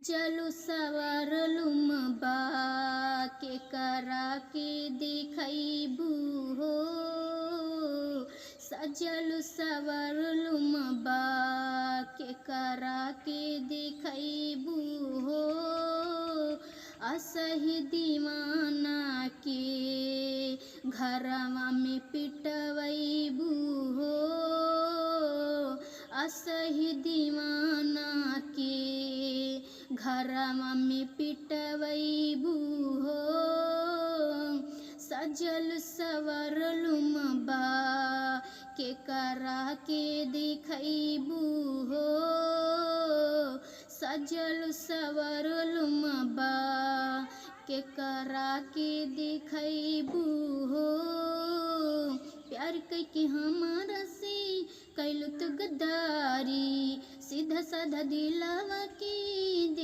चलू सवरलुम बा के करा के दिखैबू हो। सजलु सवरलुम बा के करा के दिखैबू हो। असही दीवाना के घरवा में पिटवैबू हो। असही दीवाना के घरवा में पिटवैबू हो। सजल सवरलुम बा के करा के दिखैबू हो। सजल सवरलुम बा के करा के दिखैबू हो। प्यार कैके हमारा से कैलू तो गद्दारी, सीधा साधा दिलवा के